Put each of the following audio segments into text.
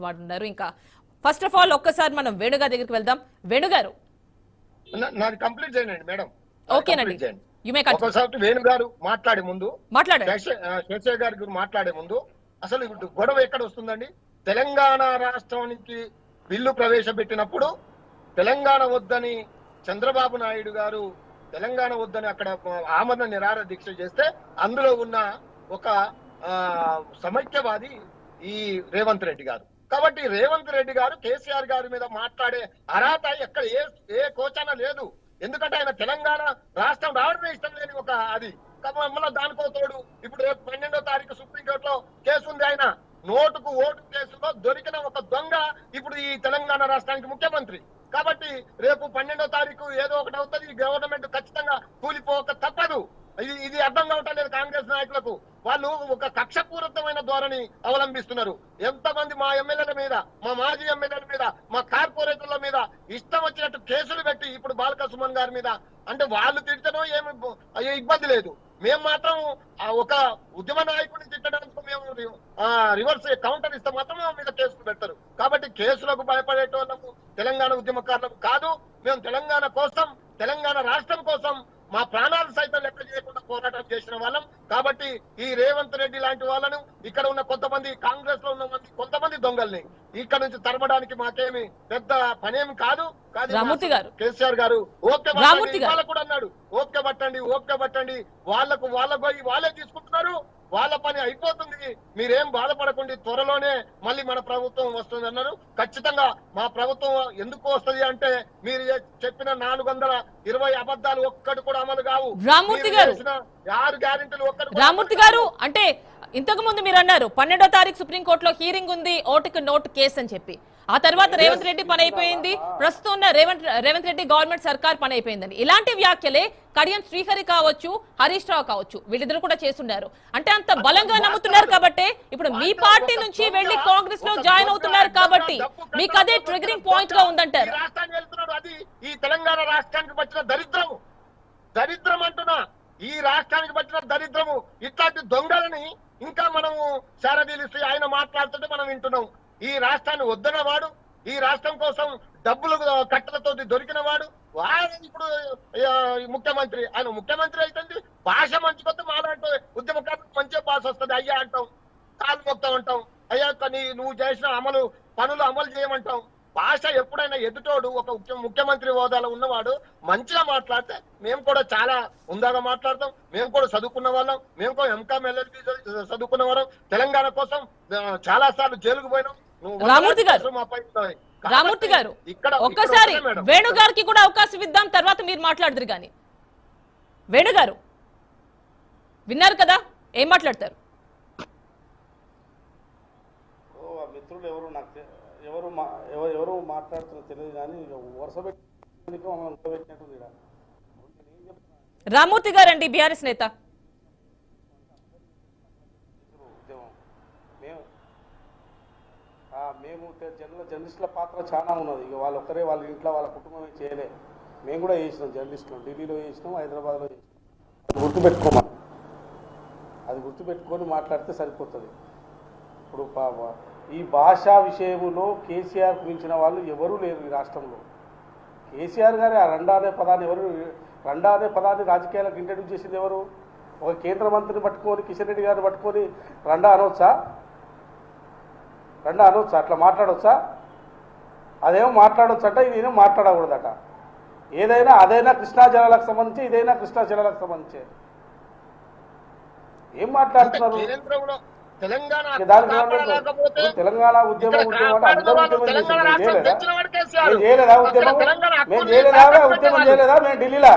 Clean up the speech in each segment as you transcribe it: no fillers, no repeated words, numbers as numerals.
వాడున్నారు. ఇంకా first of all ఒక్కసారి మనం వేణుగారి దగ్గరికి వెళ్దాం. వేణుగారు నాది కంప్లీట్ చేయండి మేడం. ఓకేనండి, యు మే కంటిన్యూ. ఒకసారి వేణుగారు మాట్లాడే ముందు మాట్లాడండి. శేషయ్య గారి మాట్లాడే ముందు అసలు గొడవ ఎక్కడ వస్తుందండి? తెలంగాణ రాష్ట్రానికి బిల్లు ప్రవేశపెట్టినప్పుడు తెలంగాణ వద్దని చంద్రబాబు నాయుడు గారు తెలంగాణ వద్దని అక్కడ ఆమరణ నిరాహార దీక్ష చేస్తే అందులో ఉన్న ఒక సమైక్యవాది ఈ రేవంత్ రెడ్డి గారు. కాబట్టి రేవంత్ రెడ్డి గారు కేసీఆర్ గారి మీద మాట్లాడే అర్హత ఎక్కడ ఏ కోచాన లేదు. ఎందుకంటే ఆయన తెలంగాణ రాష్ట్రం రావడమే ఇష్టం లేని ఒక అది. మళ్ళీ దానికో తోడు ఇప్పుడు రేపు 12వ తారీఖు సుప్రీంకోర్టులో కేసు ఉంది. ఆయన నోటుకు ఓటు కేసులో దొరికిన ఒక దొంగ ఇప్పుడు ఈ తెలంగాణ రాష్ట్రానికి ముఖ్యమంత్రి. కాబట్టి రేపు 12వ తారీఖు ఏదో ఒకటి అవుతుంది. గవర్నమెంట్ ఖచ్చితంగా కూలిపోక తప్పదు. ఇది అర్థం కావటం లేదు కాంగ్రెస్ నాయకులకు. వాళ్ళు ఒక కక్షపూరితమైన ధోరణి అవలంబిస్తున్నారు. ఎంతమంది మా ఎమ్మెల్యేల మీద, మా మాజీ ఎమ్మెల్యేల మీద, మా కార్పొరేటర్ల మీద ఇష్టం వచ్చినట్టు కేసులు పెట్టి ఇప్పుడు బాలక సుమన్ గారి మీద అంటే వాళ్ళు తిట్టడం ఏమి ఇబ్బంది లేదు. మేము మాత్రం ఒక ఉద్యమ నాయకుడిని తిట్టడానికి మేము రివర్స్ కౌంటర్ ఇస్తే మాత్రం మీద కేసులు పెడతారు. కాబట్టి కేసులకు భయపడేటోళ్ళము తెలంగాణ ఉద్యమకారులకు కాదు. మేము తెలంగాణ కోసం, తెలంగాణ రాష్ట్రం కోసం మా ప్రాణాలు సైతం లెక్క చేయకుండా పోరాటం చేసిన వాళ్ళం. కాబట్టి ఈ రేవంత్ రెడ్డి లాంటి వాళ్ళను ఇక్కడ ఉన్న కొంతమంది కాంగ్రెస్ లో ఉన్న కొంతమంది దొంగల్ని ఇక్కడ నుంచి తరమడానికి మాకేమి పెద్ద పనేమి కాదు. కేసీఆర్ గారు ఓపిక కూడా అన్నాడు, ఓపిక పట్టండి వాళ్ళే తీసుకుంటున్నారు, వాళ్ళ పని అయిపోతుంది, మీరేం బాధపడకండి, త్వరలోనే మళ్ళీ మన ప్రభుత్వం వస్తుంది అన్నారు. ఖచ్చితంగా మా ప్రభుత్వం ఎందుకు వస్తుంది అంటే మీరు చెప్పిన 420 అబద్ధాలు ఒక్కటి కూడా అమలు కావు. రామూర్తి గారు 6 గ్యారెంటీలు ఒక్కటి. రామూర్తి గారు అంటే ఇంతకు ముందు మీరు అన్నారు 12వ తారీఖు సుప్రీంకోర్టులో హీరింగ్ ఉంది, ఓటుకు నోటు కేసు అని చెప్పి. ఆ తర్వాత రేవంత్ రెడ్డి పని అయిపోయింది, ప్రస్తుతం ఉన్న రేవంత్ రెడ్డి గవర్నమెంట్ సర్కార్ పని అయిపోయిందని ఇలాంటి వ్యాఖ్యలే కడియం శ్రీహరి కావచ్చు, హరీష్ రావు కావచ్చు, వీళ్ళిద్దరు కూడా చేస్తున్నారు. అంటే అంత బలంగా నమ్ముతున్నారు కాబట్టి ఇప్పుడు మీ పార్టీ నుంచి వెళ్లి కాంగ్రెస్ లో జాయిన్ అవుతున్నారు కాబట్టి మీకు అదే ట్రిగరింగ్ పాయింట్ గా ఉందంటారు. అది ఈ తెలంగాణ రాష్ట్రానికి వచ్చిన దరిద్రం అంటున్నా. ఈ రాష్ట్రానికి వచ్చిన దరిద్రము. ఇట్లాంటి దొంగలని ఇంకా మనము శారదీలిసి ఆయన మాట్లాడుతుంటే మనం వింటున్నాం. ఈ రాష్ట్రాన్ని వద్దన వాడు, ఈ రాష్ట్రం కోసం డబ్బులు కట్టలతో దొరికిన వాడు ఇప్పుడు ముఖ్యమంత్రి. ఆయన ముఖ్యమంత్రి అయితే భాష మంచి కొత్త మాట్లాడుతూ ఉద్యమకారులకు మంచి భాష వస్తుంది. అయ్యా అంటాం, కాలు మొత్తం అంటాం, అయ్యా నువ్వు చేసిన పనులు అమలు చేయమంటాం. భాష ఎప్పుడైనా ఎదుటోడు ఒక ముఖ్యమంత్రి హోదాలో ఉన్నవాడు మంచిగా మాట్లాడితే మేము కూడా చాలా ఉందాగా మాట్లాడతాం. మేము కూడా చదువుకున్న వాళ్ళం, మేము కూడా ఎంకామ్ ఎల్ఎల్బి చదువుకున్న వాళ్ళం. తెలంగాణ కోసం చాలా సార్లు జైలుకు పోయినాం. రామూర్తి గారు ఇక్కడ ఒక్కసారి వేణు గారికి కూడా అవకాశం ఇద్దాం, తర్వాత మీరు మాట్లాడదురు. కానీ వేణు గారు విన్నారు కదా, ఏం మాట్లాడతారు? మిత్రులు ఎవరు మాట్లాడుతున్నా తెలియదు కానీ వరుస పెట్టినట్టు. రామూర్తి గారు అండి, బీఆర్ఎస్ నేత. మేము జర్నలిస్టుల పాత్ర చాలా ఉన్నది. ఇక వాళ్ళు ఒక్కరే వాళ్ళ ఇంట్లో వాళ్ళ కుటుంబమే చేయలే. మేము కూడా చేసినాం, జర్నలిస్టులు ఢిల్లీలో చేసినాం, హైదరాబాద్లో చేసినాం. అది గుర్తుపెట్టుకొని మాట్లాడితే సరిపోతుంది. ఇప్పుడు ఈ భాషా విషయంలో కేసీఆర్ మించిన వాళ్ళు ఎవరూ లేరు ఈ రాష్ట్రంలో. కేసీఆర్ గారి ఆ రండా అనే పదాన్ని రాజకీయాలకు ఇంట్రడ్యూస్ చేసింది ఎవరు? ఒక కేంద్ర మంత్రిని పట్టుకొని, కిషన్ రెడ్డి గారిని పట్టుకొని రండా అనవచ్చా? అట్లా మాట్లాడవచ్చా? అదేమో మాట్లాడవచ్చు అంట, ఇదేమో మాట్లాడకూడదట. అదైనా కృష్ణా జలాలకు సంబంధించి, ఇదైనా కృష్ణా జలాలకు సంబంధించి. ఏం మాట్లాడుతున్నారు? తెలంగాణ ఉద్యమం చేయలేదా? మేము ఢిల్లీలో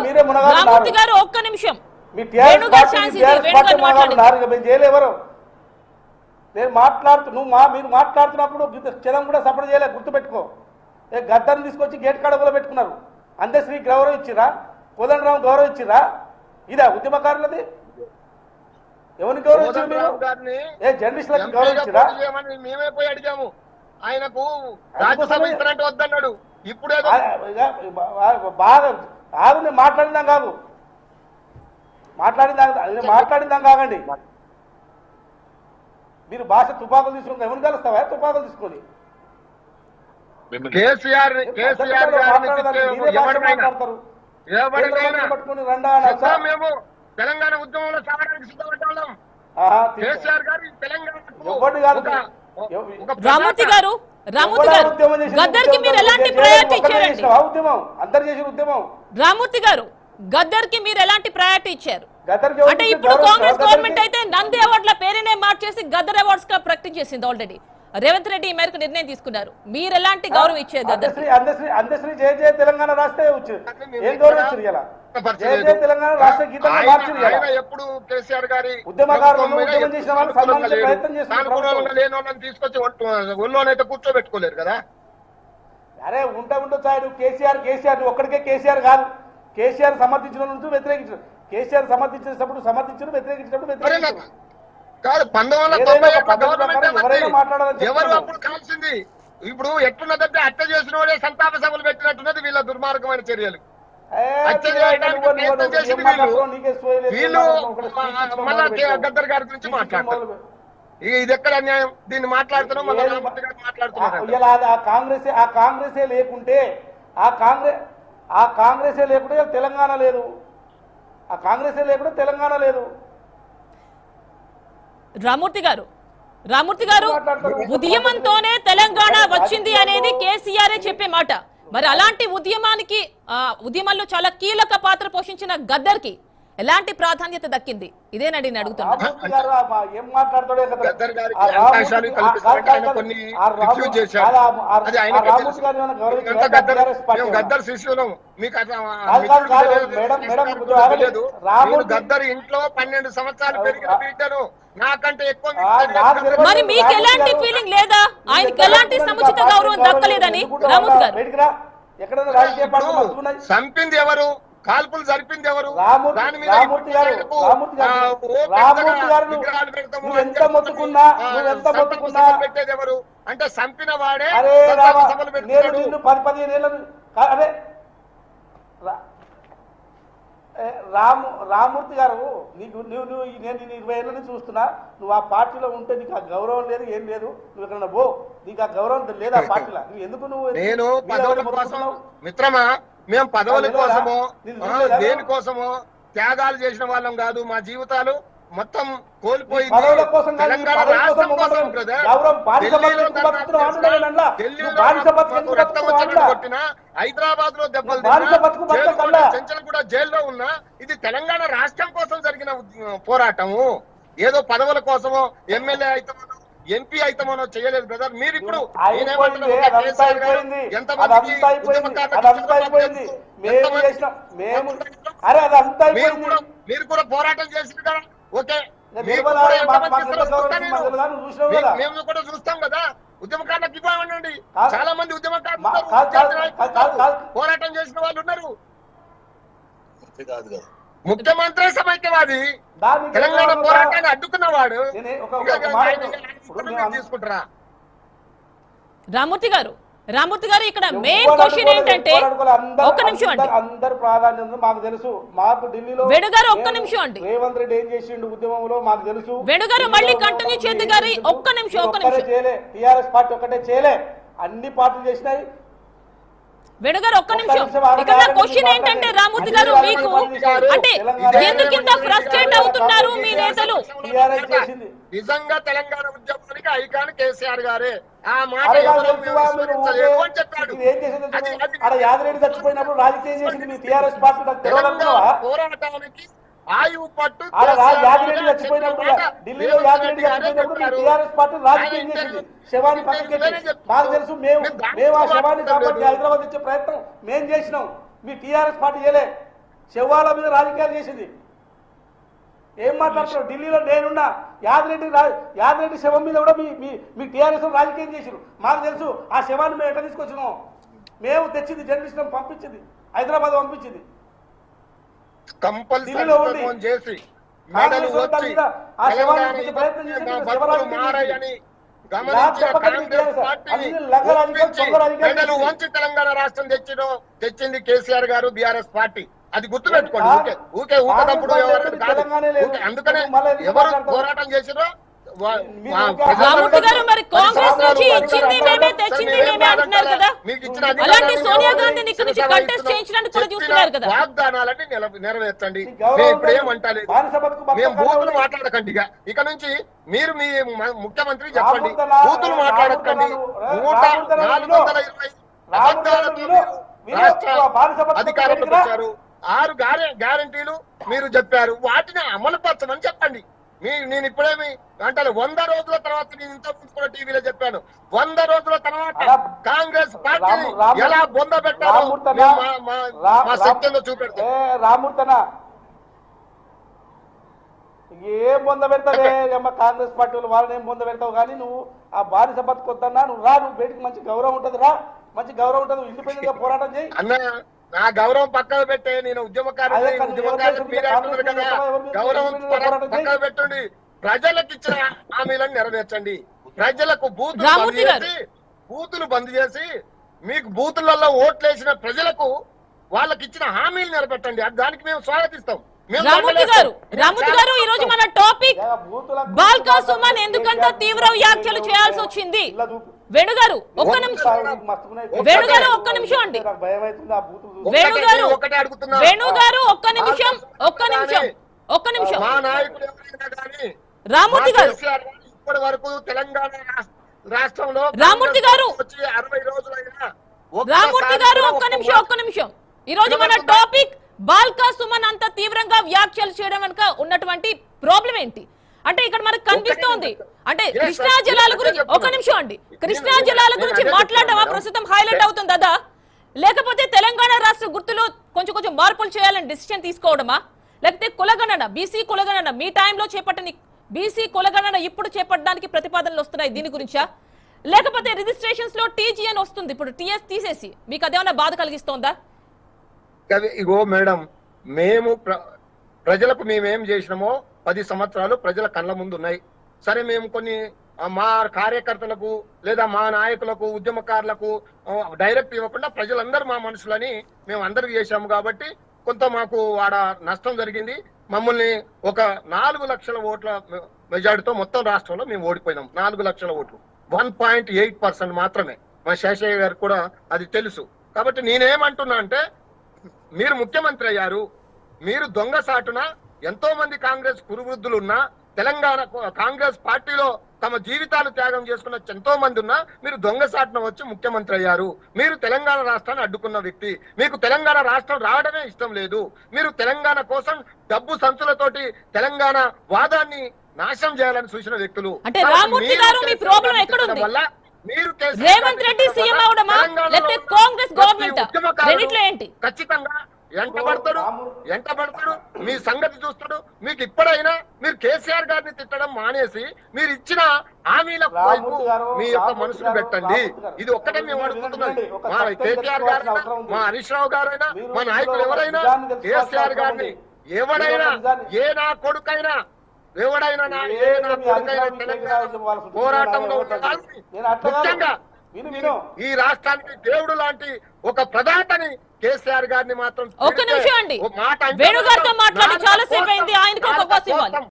మీరే మునగారు. ఒక్క నిమిషం, మీ మేము చేయలేవరు. నేను మీరు మాట్లాడుతున్నప్పుడు చలం కూడా సపోర్ట్ చేయలేదు, గుర్తుపెట్టుకో. గద్దర్ని తీసుకొచ్చి గేట్ కాడ కూడా పెట్టుకున్నారు. అందశ్రీ గౌరవం ఇచ్చిరా, కోదండరావు గౌరవం ఇచ్చిరా? ఇదా ఉద్యమకారులది? ఎవరికి గౌరవం ఇచ్చారు మీరు? జర్నలిస్టులకు గౌరవం ఇచ్చిరా? మేమే పోయి అడిగాము, ఆయనకు వద్దన్నాడు. ఇప్పుడు బాగా ఆగు, నేను మాట్లాడిందాం కాదు, మాట్లాడిందాం కాకండి. మీరు భాష తుపాకులు తీసుకుని ఎవరిని కలుస్తావా తుపాకులు తీసుకొని కేసీఆర్ గారిని పట్టుకుని రండా మేము తెలంగాణ ఉద్యమంలో సాగడానికి సిద్ధపడ్డాం. కేసీఆర్ గారు రామూర్తి గారు గద్దర్ కి మీరు ఎలాంటి ప్రయారిటీ ఇచ్చారండి? ఉద్యమం అందరు చేసిన ఉద్యమం. రామూర్తి గారు గద్దర్ కి మీరు ఎలాంటి ప్రయారిటీ ఇచ్చారు? అంటే ఇప్పుడు కాంగ్రెస్ గవర్నమెంట్ అయితే నంది అవార్డుల పేరునే మార్చేసి గద్దర్ అవార్డ్స్ గా ప్రకటించేసింది ఆల్రెడీ. రేవంత్ రెడ్డి ఈ మేరకు నిర్ణయం తీసుకున్నారు. మీరు ఎలాంటి గౌరవం ఇచ్చేది గద్దర్? అందశ్రీ జయ జయ తెలంగాణ రాస్తే ఏం గౌరవం ఇచ్చారు? ఇలా జయ జయ తెలంగాణ రాష్ట్ర గీతంగా మార్చారు. ఎప్పుడు కేసీఆర్ గారి ఉద్యమకారులు ఉద్యమం చేసిన వాళ్ళు సన్మానించే ప్రయత్నం చేస్తున్నారు. లేని వాళ్ళని తీసుకొచ్చి ఒళ్ళోనైతే కూర్చోబెట్టుకోలేరు కదా. అరే ఉండొచ్చు కేసీఆర్ నువ్వు ఒక్కడికే కేసీఆర్ కాదు. కేసీఆర్ సమర్థించిన నుంచి వ్యతిరేకించు. కేసీఆర్ సమర్థించినప్పుడు సమర్థించు, వ్యతిరేకించినప్పుడు వ్యతిరేకించు కాదు. 1991 మాట్లాడాలని ఎవరు అప్పుడు కాల్సింది? ఇప్పుడు ఎట్లున్నదంటే హత్య చేసిన వాడే సంతాప సభలు పెట్టినట్టున్నది వీళ్ళ దుర్మార్గమైన చర్యలు. వీళ్ళు మళ్ళా గద్దర్ గారి గురించి మాట్లాడతారు. ఇది ఎక్కడ అన్యాయం? దీన్ని మాట్లాడుతున్నాం మాట్లాడుతున్నారు. ఆ కాంగ్రెసే లేకుంటే తెలంగాణ లేదు. ఆ కాంగ్రెసే లేకుంటే తెలంగాణ లేదు. రామూర్తి గారు ఉద్యమంతోనే తెలంగాణ వచ్చింది అనేది కేసీఆర్ చెప్పే మాట. మరి అలాంటి ఉద్యమంలో చాలా కీలక పాత్ర పోషించిన గద్దర్ కి ఎలాంటి ప్రాధాన్యత దక్కింది? ఇదేనండి నేను అడుగుతున్నా. గద్దర్ శిష్యులు మీకు గద్దర్ ఇంట్లో 12 సంవత్సరాలు పెరిగిన బిడ్డను నాకంటే ఎక్కువ. మరి మీకు ఎలాంటి ఫీలింగ్ లేదా? ఆయనకి ఎలాంటి సముచిత గౌరవం దక్కలేదని? రామూర్తి గారు చంపింది ఎవరు? కాల్పులు జరిపింది ఎవరు? దాని మీద పెట్టేది ఎవరు? అంటే చంపిన వాడే సభలు పెట్టాడు. 10-15 ఏళ్ళ రామూర్తి గారు నేను 20 ఏళ్ళ నుంచి చూస్తున్నా. నువ్వు ఆ పార్టీలో ఉంటే నీకు ఆ గౌరవం లేదు, ఏం లేదు. నువ్వు ఎక్కడ పో, నీకు ఆ గౌరవం లేదు ఆ పార్టీలో. నువ్వు ఎందుకు నేను పదవుల కోసం మిత్రమా, మేము పదవుల కోసమో దేనికోసమో త్యాగాలు చేసిన వాళ్ళం కాదు. మా జీవితాలు మొత్తం కోల్పోయి తెలంగాణ రాష్ట్రం కోసం కొట్టిన, హైదరాబాద్ లో దెబ్బలు చెంచల్ కూడా జైల్లో ఉన్నా ఇది తెలంగాణ రాష్ట్రం కోసం జరిగిన పోరాటము. ఏదో పదవుల కోసమో ఎమ్మెల్యే అయితమో ఎంపీ అయితమనో చేయలేదు బ్రదర్. మీరు ఇప్పుడు మీరు కూడా పోరాటం చేసింది కదా. ఓకే, మేము కూడా చూస్తాం కదా. ఉద్యమకారులకు ఇవ్వండి. చాలా మంది ఉద్యమకారులు పోరాటం చేసిన వాళ్ళు ఉన్నారు. ముఖ్యమంత్రి సమైక్యవాది తెలంగాణ పోరాటాన్ని అడ్డుకున్నవాడు తీసుకుంటారా? రామూర్తి గారు ఇక్కడ మెయిన్ క్వశ్చన్ ఏంటంటే, ఒక్క నిమిషం అండి, అందరు ప్రాధాన్యత మాకు తెలుసు. మాకు ఢిల్లీలో వేణుగారు ఒక్క నిమిషం అండి, రేవంత్ రెడ్డి ఏం చేసిండు ఉద్యమంలో మాకు తెలుసు. వేణుగారు మళ్ళీ కంటిన్యూ చేద్దు గారి ఒక్క నిమిషం చేయలే. టీఆర్ఎస్ పార్టీ ఒక్కటే చేయలే, అన్ని పార్టీలు చేసినాయి. వేణుగారు ఒక్క నిమిషం. ఇక్కడ క్వశ్చన్ ఏంటంటే రామూర్తి గారు, మీకు అంటే ఎందుకు ఇంత ఫ్రస్ట్రేట్ అవుతున్నారు మీ నేతలు? నిజంగా తెలంగాణ ఉద్యమానికి ఐకాన్ కేసీఆర్ గారే. ఆ మాట చెప్పాడు. యాదరెడ్డి చచ్చిపోయినప్పుడు రాజకీయం చేసింది మీ టీఆర్ఎస్ పార్టీ. పోరాటానికి ఆయువు పట్టు యాదరెడ్డి చచ్చిపోయినప్పుడు ఢిల్లీలో యాదరెడ్డి చచ్చిపోయినప్పుడు మీ టీఆర్ఎస్ పార్టీ రాజకీయం చేసింది. శవాన్ని పక్కకెట్టి మాకు తెలుసు. మేము ఆ శవాన్ని కాబట్టి హైదరాబాద్ ఇచ్చే ప్రయత్నం మేము చేసినాం. మీ టీఆర్ఎస్ పార్టీ చేయలే. శవాల మీద రాజకీయాలు చేసింది. ఏం మాట్లాడుతున్నావు? ఢిల్లీలో నేనున్నా. యాదరెడ్డి శవం మీద కూడా మీ టీఆర్ఎస్ రాజకీయం చేసిరు. మాకు తెలుసు. ఆ శవాన్ని మేము ఎట్లా తీసుకొచ్చినాం. మేము తెచ్చింది, జర్నలిస్టులను పంపించింది, హైదరాబాద్ పంపించింది. ఢిల్లీలో ఉండి ఆ శవాన్ని ప్రయత్నం చేసి తెలంగాణ రాష్ట్రం తెచ్చింది కేసీఆర్ గారు, బీఆర్ఎస్ పార్టీ. అది గుర్తుపెట్టుకోండి. ఊకే ఊకదప్పుడు అందుకనే ఎవరు పోరాటం చేసిరో రామూర్తి గారు మరి కాంగ్రెస్ నుంచి ఇచ్చింది మేమే తెచ్చింది మేమే అంటున్నారు కదా, అలాంటి సోనియా గాంధీని ఇక్కడ నుంచి కంటెస్ట్ చేయించడానికి కూడా చూస్తున్నారు కదా. వాగ్దానాలని నెరవేర్చండి, ఇప్పుడు ఏమంటారు, మేము బూతులు మాట్లాడకండి. ఇక నుంచి మీరు మీ ముఖ్యమంత్రి చెప్పండి, బూతులు మాట్లాడకండి. 1,420 రాష్ట్ర అధికారంలోకి వచ్చారు, 6 గ్యారంటీలు మీరు చెప్పారు, వాటిని అమలుపరచమని చెప్పండి. నేను ఇప్పుడేమి అంటే 100 రోజుల తర్వాత, నేను ఇంత ముందు కూడా టీవీలో చెప్పాను, 100 రోజుల తర్వాత కాంగ్రెస్ పార్టీ ఎలా బొంద పెట్టారో మా శక్తిలో చూపెడతాం. రామూర్తన ఏం బొంద పెడతావే అమ్మ, కాంగ్రెస్ పార్టీ వాళ్ళని ఏం బొంద పెడతావు కానీ నువ్వు ఆ బానిస బతుకొద్దన్నా నువ్వు రా, నువ్వు బయటికి మంచి గౌరవం ఉంటుంది, రా మంచి గౌరవం ఉంటుంది, ఇండిపెండెంట్ గా పోరాటం చేయి అన్న. నా గౌరవం పక్కన పెట్టే, నేను ఉద్యమకారులు గౌరవం పక్కన పెట్టండి. ప్రజలకు ఇచ్చిన హామీలను నెరవేర్చండి. ప్రజలకు బూతులు బంద్ చేసి మీకు బూతులలో ఓట్లేసిన ప్రజలకు వాళ్ళకి ఇచ్చిన హామీలు నిలబెట్టండి. దానికి మేము స్వాగతిస్తాం. రామూర్తి గారు ఈ రోజు మన టాపిక్ బాల్కా సుమన్ ఎందుకంత తీవ్ర వ్యాఖ్యలు చేయాల్సి వచ్చింది. వేణుగారు ఒక్క నిమిషం, వేణుగారు ఒక్క నిమిషం అండి, వేణుగారు ఒక్క నిమిషం. మా నాయకులు ఎవరైనా కానీ రామూర్తి గారు ఇప్పటి వరకు తెలంగాణ రాష్ట్రంలో రామూర్తి గారు వచ్చి 60 రోజులైనా రామూర్తి గారు ఒక్క నిమిషం. ఈ రోజు మన టాపిక్ బాల్కా సుమన్ అంత తీవ్రంగా వ్యాఖ్యలు చేయడం వెనుక ఉన్నటువంటి ప్రాబ్లం ఏంటి అంటే ఇక్కడ మనకు కనిపిస్తోంది. అంటే కృష్ణా జలాల గురించి ఒక్క నిమిషం అండి, కృష్ణా జలాల గురించి మాట్లాడటమా ప్రస్తుతం హైలైట్ అవుతుంది కదా, లేకపోతే తెలంగాణ రాష్ట్ర గుర్తులు కొంచెం మార్పులు చేయాలని డిసిషన్ తీసుకోవడమా, లేకపోతే కులగణన బీసీ కులగణన మీ టైంలో చేపట్టని బీసీ కులగణన ఇప్పుడు చేపట్టడానికి ప్రతిపాదనలు వస్తున్నాయి దీని గురించా, లేకపోతే రిజిస్ట్రేషన్స్ లో టీజీఎన్ వస్తుంది ఇప్పుడు టీఎస్ తీసేసి మీకు అదేమన్నా బాధ కలిగిస్తోందా? ఇగో మేడం, మేము ప్రజలకు మేమేం చేసినామో 10 సంవత్సరాలు ప్రజల కళ్ళ ముందు ఉన్నాయి. సరే మేము కొన్ని మా కార్యకర్తలకు లేదా మా నాయకులకు ఉద్యమకారులకు డైరెక్ట్ ఇవ్వకుండా ప్రజలందరూ మా మనుషులని మేము అందరికి చేశాము కాబట్టి కొంత మాకు ఆడ నష్టం జరిగింది. మమ్మల్ని ఒక 4 లక్షల ఓట్ల మెజార్టీతో మొత్తం రాష్ట్రంలో మేము ఓడిపోయినాం. 4 లక్షల ఓట్లు 1.8% మాత్రమే. మా శేషయ్య గారు కూడా అది తెలుసు. కాబట్టి నేనేమంటున్నా అంటే, మీరు ముఖ్యమంత్రి అయ్యారు, మీరు దొంగ సాటున ఎంతో మంది కాంగ్రెస్ కురువృద్ధులు ఉన్నా, తెలంగాణ కాంగ్రెస్ పార్టీలో తమ జీవితాలు త్యాగం చేసుకున్న ఎంతో మంది ఉన్నా, మీరు దొంగ సాటున వచ్చి ముఖ్యమంత్రి అయ్యారు. మీరు తెలంగాణ రాష్ట్రాన్ని అడ్డుకున్న వ్యక్తి, మీకు తెలంగాణ రాష్ట్రం రావడమే ఇష్టం లేదు. మీరు తెలంగాణ కోసం డబ్బు సంచులతోటి తెలంగాణ వాదాన్ని నాశనం చేయాలని చూసిన వ్యక్తులు. అంటే రామూర్తి గారు మీ ప్రాబ్లం ఎక్కడుంది? రేవంత్ రెడ్డి సీఎం అవడమా లేకపోతే కాంగ్రెస్ గవర్నమెంట్ రెండిట్లో ఏంటి? ఖచ్చితంగా ఎంటబడతాడు, మీ సంగతి చూస్తాడు. మీకు ఇప్పుడైనా మీరు కేసీఆర్ గారిని తిట్టడం మానేసి మీరు ఇచ్చిన హామీల వైపు మీ యొక్క మనసును పెట్టండి. ఇది ఒక్కటే మేము అడుగుతున్నది. మా కేసీఆర్ గారైనా, మా హరీష్ రావు గారైనా, మా నాయకులు ఎవరైనా కేసీఆర్ గారిని ఎవడైనా ఏ నా కొడుకైనా ఎవడైనా పోరాటంలో ముఖ్యంగా ఈ రాష్ట్రానికి దేవుడు లాంటి ఒక ప్రధాతని కేసీఆర్ గారిని మాత్రం ఒక్క నిమిషం అండి, వేణుగారితో మాట్లాడి చాలా సేపు అయింది, ఆయనకు ఒక అవకాశం ఇవ్వాలి.